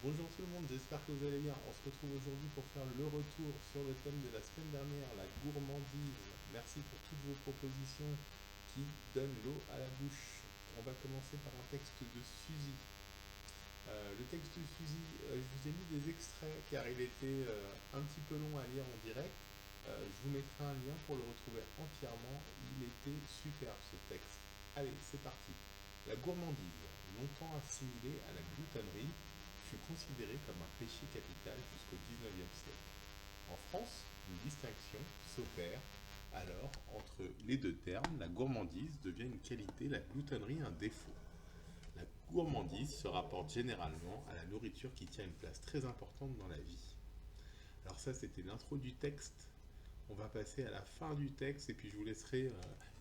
Bonjour tout le monde, j'espère que vous allez bien. On se retrouve aujourd'hui pour faire le retour sur le thème de la semaine dernière, la gourmandise. Merci pour toutes vos propositions qui donnent l'eau à la bouche. On va commencer par un texte de Suzy. Le texte de Suzy, je vous ai mis des extraits car il était un petit peu long à lire en direct. Je vous mettrai un lien pour le retrouver entièrement. Il était super ce texte. Allez, c'est parti. La gourmandise, longtemps assimilée à la gloutonnerie, fut considérée comme un péché capital jusqu'au XIXe siècle. En France, une distinction s'opère alors entre les deux termes. La gourmandise devient une qualité, la gloutonnerie un défaut. La gourmandise se rapporte généralement à la nourriture qui tient une place très importante dans la vie. Alors ça, c'était l'intro du texte. On va passer à la fin du texte et puis je vous laisserai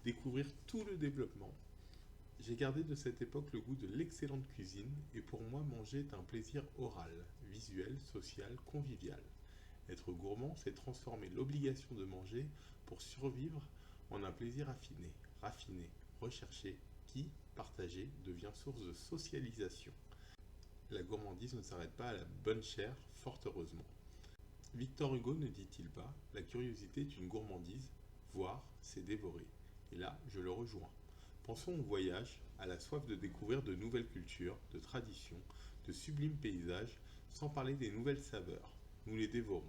découvrir tout le développement. J'ai gardé de cette époque le goût de l'excellente cuisine et pour moi manger est un plaisir oral, visuel, social, convivial. Être gourmand, c'est transformer l'obligation de manger pour survivre en un plaisir affiné, raffiné, recherché, qui, partagé, devient source de socialisation. La gourmandise ne s'arrête pas à la bonne chair, fort heureusement. Victor Hugo ne dit-il pas, la curiosité est une gourmandise, voir, c'est dévorer. Et là, je le rejoins. Pensons au voyage, à la soif de découvrir de nouvelles cultures, de traditions, de sublimes paysages, sans parler des nouvelles saveurs. Nous les dévorons.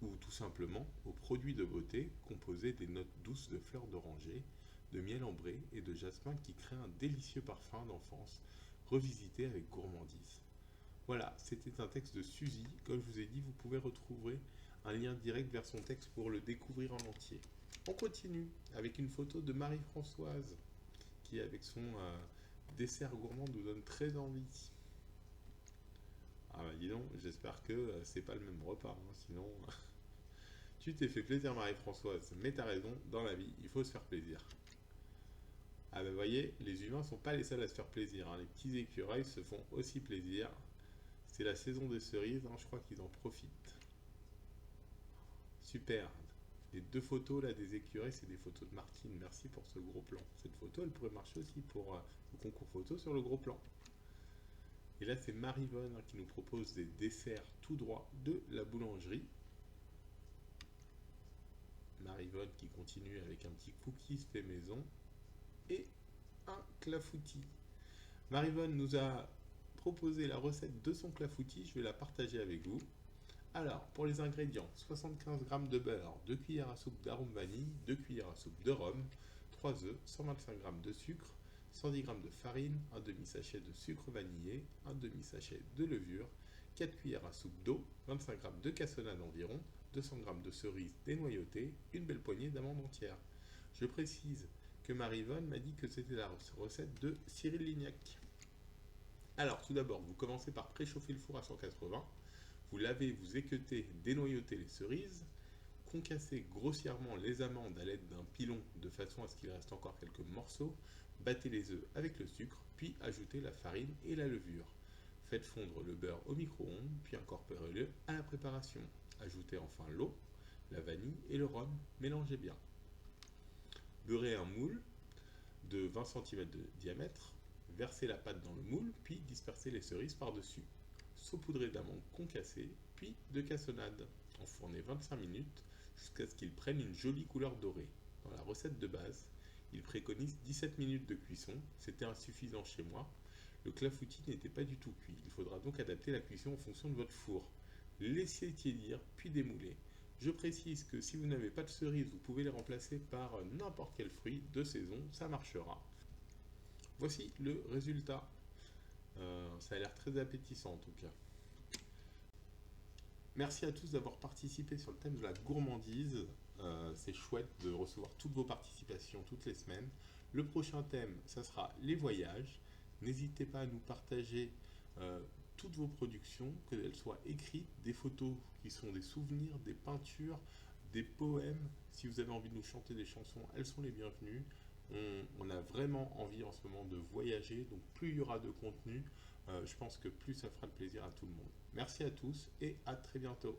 Ou tout simplement aux produits de beauté composés des notes douces de fleurs d'oranger, de miel ambré et de jasmin qui créent un délicieux parfum d'enfance, revisité avec gourmandise. Voilà, c'était un texte de Suzy. Comme je vous ai dit, vous pouvez retrouver un lien direct vers son texte pour le découvrir en entier. On continue avec une photo de Marie-Françoise qui, avec son dessert gourmand, nous donne très envie. Ah bah dis donc, j'espère que c'est pas le même repas, hein, sinon tu t'es fait plaisir Marie-Françoise, mais t'as raison, dans la vie, il faut se faire plaisir. Ah bah voyez, les humains sont pas les seuls à se faire plaisir, hein. Les petits écureuils se font aussi plaisir. C'est la saison des cerises, hein, je crois qu'ils en profitent. Super. Les deux photos là des écureuils, c'est des photos de Martine. Merci pour ce gros plan. Cette photo, elle pourrait marcher aussi pour le concours photo sur le gros plan. Et là, c'est Marivonne hein, qui nous propose des desserts tout droit de la boulangerie. Marivonne qui continue avec un petit cookies fait maison et un clafoutis. Marivonne nous a proposé la recette de son clafoutis. Je vais la partager avec vous. Alors, pour les ingrédients, 75 g de beurre, 2 cuillères à soupe d'arôme vanille, 2 cuillères à soupe de rhum, 3 œufs, 125 g de sucre, 110 g de farine, un demi-sachet de sucre vanillé, un demi-sachet de levure, 4 cuillères à soupe d'eau, 25 g de cassonade environ, 200 g de cerises dénoyautées, une belle poignée d'amandes entières. Je précise que Marivonne m'a dit que c'était la recette de Cyril Lignac. Alors, tout d'abord, vous commencez par préchauffer le four à 180. Vous lavez, vous équeutez, dénoyautez les cerises, concassez grossièrement les amandes à l'aide d'un pilon de façon à ce qu'il reste encore quelques morceaux, battez les œufs avec le sucre, puis ajoutez la farine et la levure. Faites fondre le beurre au micro-ondes, puis incorporez-le à la préparation. Ajoutez enfin l'eau, la vanille et le rhum, mélangez bien. Beurrez un moule de 20 cm de diamètre, versez la pâte dans le moule, puis dispersez les cerises par-dessus. Saupoudrez d'amandes concassées, puis de cassonade. Enfournez 25 minutes jusqu'à ce qu'ils prennent une jolie couleur dorée. Dans la recette de base, il préconise 17 minutes de cuisson, c'était insuffisant chez moi. Le clafoutis n'était pas du tout cuit, il faudra donc adapter la cuisson en fonction de votre four. Laissez tiédir, puis démouler. Je précise que si vous n'avez pas de cerises, vous pouvez les remplacer par n'importe quel fruit de saison, ça marchera. Voici le résultat. Ça a l'air très appétissant en tout cas. Merci à tous d'avoir participé sur le thème de la gourmandise. C'est chouette de recevoir toutes vos participations toutes les semaines. Le prochain thème, ça sera les voyages. N'hésitez pas à nous partager toutes vos productions, qu'elles soient écrites, des photos qui sont des souvenirs, des peintures, des poèmes. Si vous avez envie de nous chanter des chansons, elles sont les bienvenues. On a vraiment envie en ce moment de voyager, donc plus il y aura de contenu, je pense que plus ça fera de plaisir à tout le monde. Merci à tous et à très bientôt.